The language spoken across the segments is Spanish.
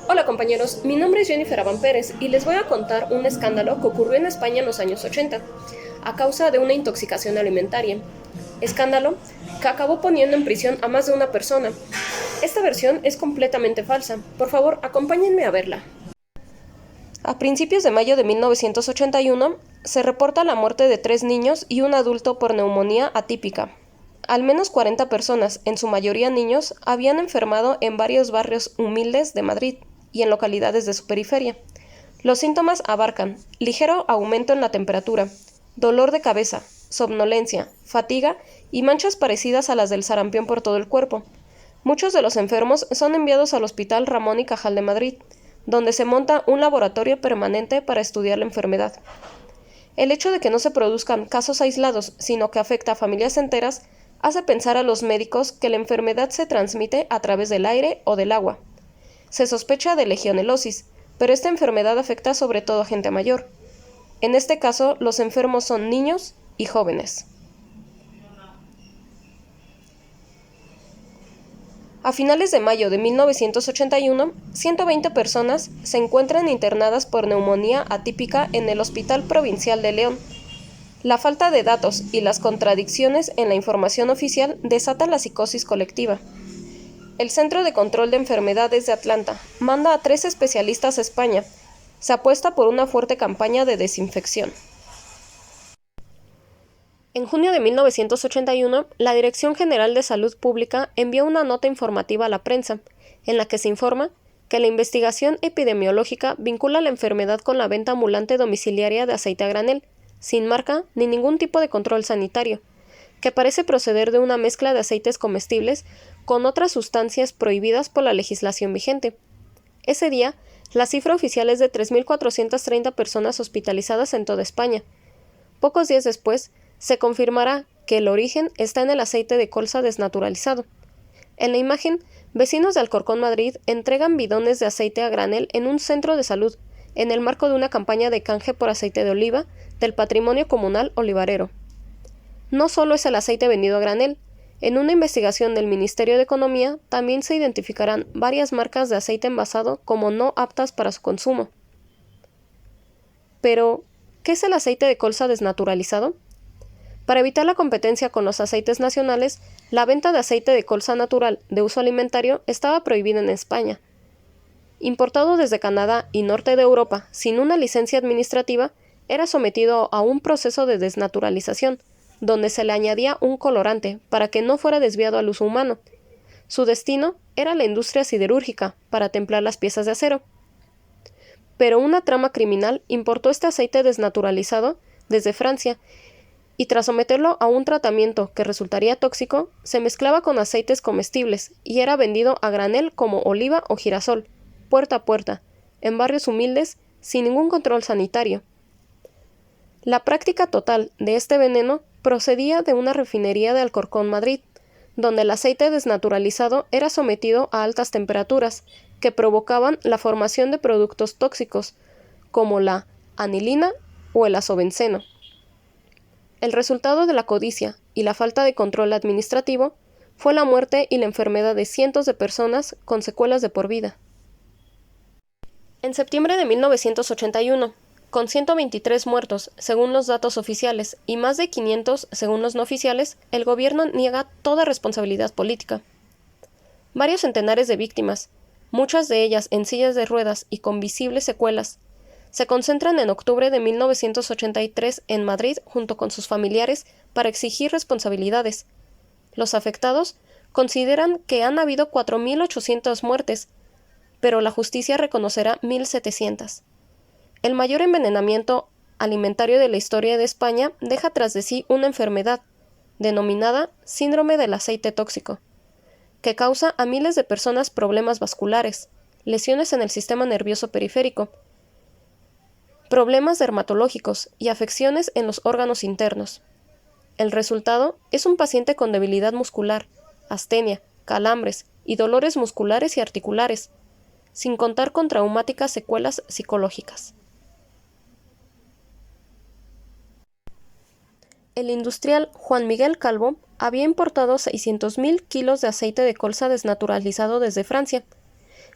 Hola compañeros, mi nombre es Jennifer Abán Pérez y les voy a contar un escándalo que ocurrió en España en los años 80 a causa de una intoxicación alimentaria. Escándalo que acabó poniendo en prisión a más de una persona. Esta versión es completamente falsa. Por favor, acompáñenme a verla. A principios de mayo de 1981 se reporta la muerte de 3 niños y un adulto por neumonía atípica. Al menos 40 personas, en su mayoría niños, habían enfermado en varios barrios humildes de Madrid y en localidades de su periferia. Los síntomas abarcan ligero aumento en la temperatura, dolor de cabeza, somnolencia, fatiga y manchas parecidas a las del sarampión por todo el cuerpo. Muchos de los enfermos son enviados al Hospital Ramón y Cajal de Madrid, donde se monta un laboratorio permanente para estudiar la enfermedad. El hecho de que no se produzcan casos aislados, sino que afecta a familias enteras, hace pensar a los médicos que la enfermedad se transmite a través del aire o del agua. Se sospecha de legionelosis, pero esta enfermedad afecta sobre todo a gente mayor. En este caso, los enfermos son niños y jóvenes. A finales de mayo de 1981, 120 personas se encuentran internadas por neumonía atípica en el Hospital Provincial de León. La falta de datos y las contradicciones en la información oficial desatan la psicosis colectiva. El Centro de Control de Enfermedades de Atlanta manda a 3 especialistas a España. Se apuesta por una fuerte campaña de desinfección. En junio de 1981, la Dirección General de Salud Pública envió una nota informativa a la prensa, en la que se informa que la investigación epidemiológica vincula la enfermedad con la venta ambulante domiciliaria de aceite a granel, sin marca ni ningún tipo de control sanitario, que parece proceder de una mezcla de aceites comestibles con otras sustancias prohibidas por la legislación vigente. Ese día, la cifra oficial es de 3.430 personas hospitalizadas en toda España. Pocos días después, se confirmará que el origen está en el aceite de colza desnaturalizado. En la imagen, vecinos de Alcorcón, Madrid, entregan bidones de aceite a granel en un centro de salud, en el marco de una campaña de canje por aceite de oliva del patrimonio comunal olivarero. No solo es el aceite vendido a granel. En una investigación del Ministerio de Economía también se identificarán varias marcas de aceite envasado como no aptas para su consumo. Pero, ¿qué es el aceite de colza desnaturalizado? Para evitar la competencia con los aceites nacionales, la venta de aceite de colza natural de uso alimentario estaba prohibida en España. Importado desde Canadá y norte de Europa sin una licencia administrativa, era sometido a un proceso de desnaturalización, donde se le añadía un colorante para que no fuera desviado al uso humano. Su destino era la industria siderúrgica, para templar las piezas de acero. Pero una trama criminal importó este aceite desnaturalizado desde Francia, y tras someterlo a un tratamiento que resultaría tóxico, se mezclaba con aceites comestibles y era vendido a granel como oliva o girasol, puerta a puerta, en barrios humildes, sin ningún control sanitario. La práctica total de este veneno procedía de una refinería de Alcorcón, Madrid, donde el aceite desnaturalizado era sometido a altas temperaturas que provocaban la formación de productos tóxicos, como la anilina o el azobenceno. El resultado de la codicia y la falta de control administrativo fue la muerte y la enfermedad de cientos de personas con secuelas de por vida. En septiembre de 1981, con 123 muertos, según los datos oficiales, y más de 500 según los no oficiales, el gobierno niega toda responsabilidad política. Varios centenares de víctimas, muchas de ellas en sillas de ruedas y con visibles secuelas, se concentran en octubre de 1983 en Madrid junto con sus familiares para exigir responsabilidades. Los afectados consideran que han habido 4.800 muertes, pero la justicia reconocerá 1.700. El mayor envenenamiento alimentario de la historia de España deja tras de sí una enfermedad, denominada síndrome del aceite tóxico, que causa a miles de personas problemas vasculares, lesiones en el sistema nervioso periférico, problemas dermatológicos y afecciones en los órganos internos. El resultado es un paciente con debilidad muscular, astenia, calambres y dolores musculares y articulares, sin contar con traumáticas secuelas psicológicas. El industrial Juan Miguel Calvo había importado 600.000 kilos de aceite de colza desnaturalizado desde Francia.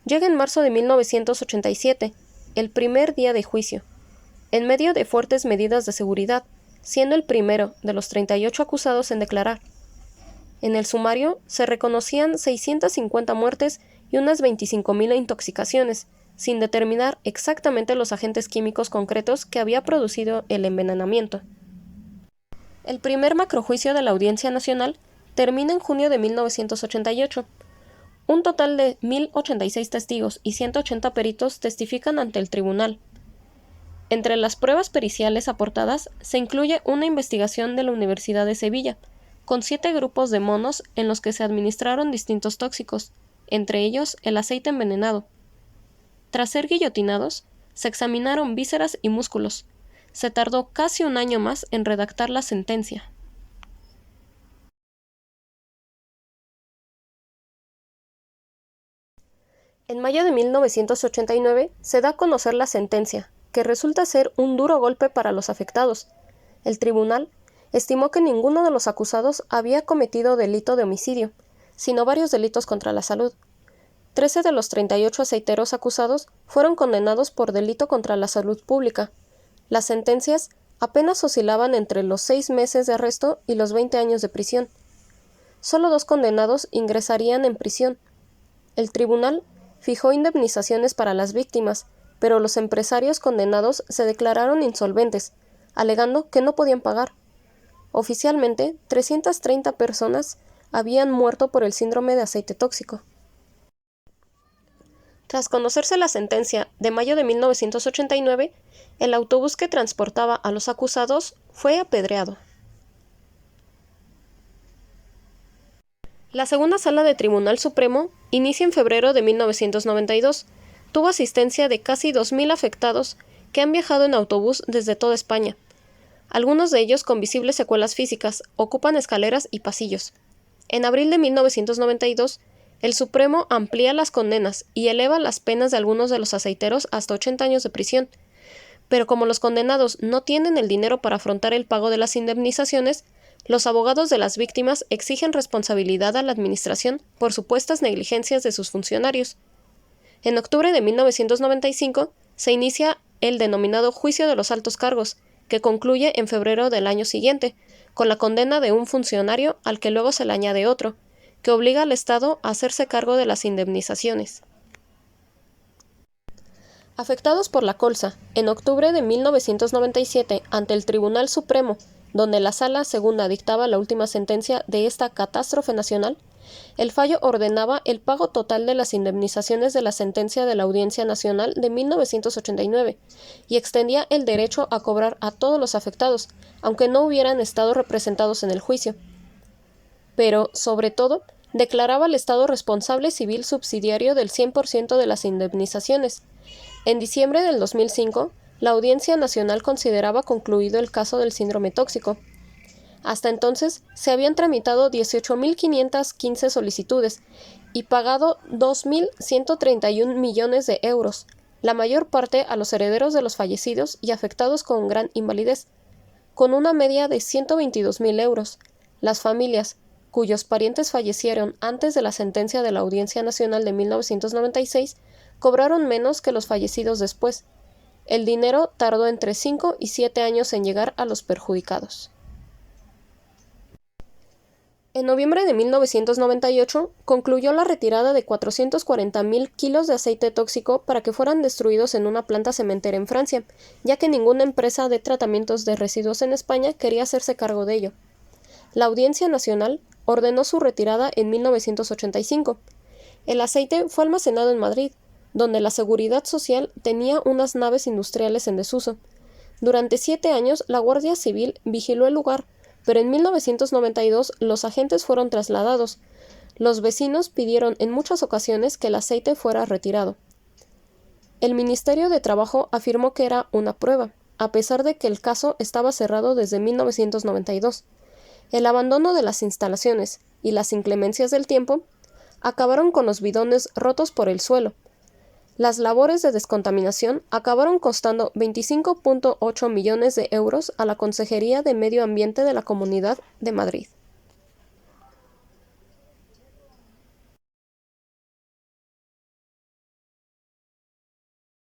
llega en marzo de 1987, el primer día de juicio, en medio de fuertes medidas de seguridad, siendo el primero de los 38 acusados en declarar. En el sumario se reconocían 650 muertes y unas 25.000 intoxicaciones, sin determinar exactamente los agentes químicos concretos que había producido el envenenamiento. El primer macrojuicio de la Audiencia Nacional termina en junio de 1988. Un total de 1.086 testigos y 180 peritos testifican ante el tribunal. Entre las pruebas periciales aportadas se incluye una investigación de la Universidad de Sevilla, con 7 grupos de monos en los que se administraron distintos tóxicos, entre ellos el aceite envenenado. Tras ser guillotinados, se examinaron vísceras y músculos. Se tardó casi un año más en redactar la sentencia. En mayo de 1989 se da a conocer la sentencia, que resulta ser un duro golpe para los afectados. El tribunal estimó que ninguno de los acusados había cometido delito de homicidio, sino varios delitos contra la salud. 13 de los 38 aceiteros acusados fueron condenados por delito contra la salud pública. Las sentencias apenas oscilaban entre los 6 meses de arresto y los 20 años de prisión. Solo 2 condenados ingresarían en prisión. El tribunal fijó indemnizaciones para las víctimas, pero los empresarios condenados se declararon insolventes, alegando que no podían pagar. Oficialmente, 330 personas habían muerto por el síndrome de aceite tóxico. Tras conocerse la sentencia de mayo de 1989, el autobús que transportaba a los acusados fue apedreado. La segunda sala de Tribunal Supremo inicia en febrero de 1992. Tuvo asistencia de casi 2.000 afectados que han viajado en autobús desde toda España. Algunos de ellos con visibles secuelas físicas, ocupan escaleras y pasillos. En abril de 1992, el Supremo amplía las condenas y eleva las penas de algunos de los aceiteros hasta 80 años de prisión. Pero como los condenados no tienen el dinero para afrontar el pago de las indemnizaciones, los abogados de las víctimas exigen responsabilidad a la Administración por supuestas negligencias de sus funcionarios. En octubre de 1995 se inicia el denominado Juicio de los Altos Cargos, que concluye en febrero del año siguiente, con la condena de un funcionario al que luego se le añade otro, que obliga al Estado a hacerse cargo de las indemnizaciones. Afectados por la colza, en octubre de 1997, ante el Tribunal Supremo, donde la Sala Segunda dictaba la última sentencia de esta catástrofe nacional, el fallo ordenaba el pago total de las indemnizaciones de la sentencia de la Audiencia Nacional de 1989 y extendía el derecho a cobrar a todos los afectados, aunque no hubieran estado representados en el juicio. Pero, sobre todo, declaraba al Estado responsable civil subsidiario del 100% de las indemnizaciones. En diciembre del 2005, la Audiencia Nacional consideraba concluido el caso del síndrome tóxico. Hasta entonces, se habían tramitado 18.515 solicitudes y pagado 2.131 millones de euros, la mayor parte a los herederos de los fallecidos y afectados con gran invalidez, con una media de 122.000 euros. Las familias, cuyos parientes fallecieron antes de la sentencia de la Audiencia Nacional de 1996, cobraron menos que los fallecidos después. El dinero tardó entre 5 y 7 años en llegar a los perjudicados. En noviembre de 1998 concluyó la retirada de 440.000 kilos de aceite tóxico para que fueran destruidos en una planta cementera en Francia, ya que ninguna empresa de tratamientos de residuos en España quería hacerse cargo de ello. La Audiencia Nacional ordenó su retirada en 1985. El aceite fue almacenado en Madrid, donde la Seguridad Social tenía unas naves industriales en desuso. Durante 7 años, la Guardia Civil vigiló el lugar, pero en 1992 los agentes fueron trasladados. Los vecinos pidieron en muchas ocasiones que el aceite fuera retirado. El Ministerio de Trabajo afirmó que era una prueba, a pesar de que el caso estaba cerrado desde 1992. El abandono de las instalaciones y las inclemencias del tiempo acabaron con los bidones rotos por el suelo. Las labores de descontaminación acabaron costando 25.8 millones de euros a la Consejería de Medio Ambiente de la Comunidad de Madrid.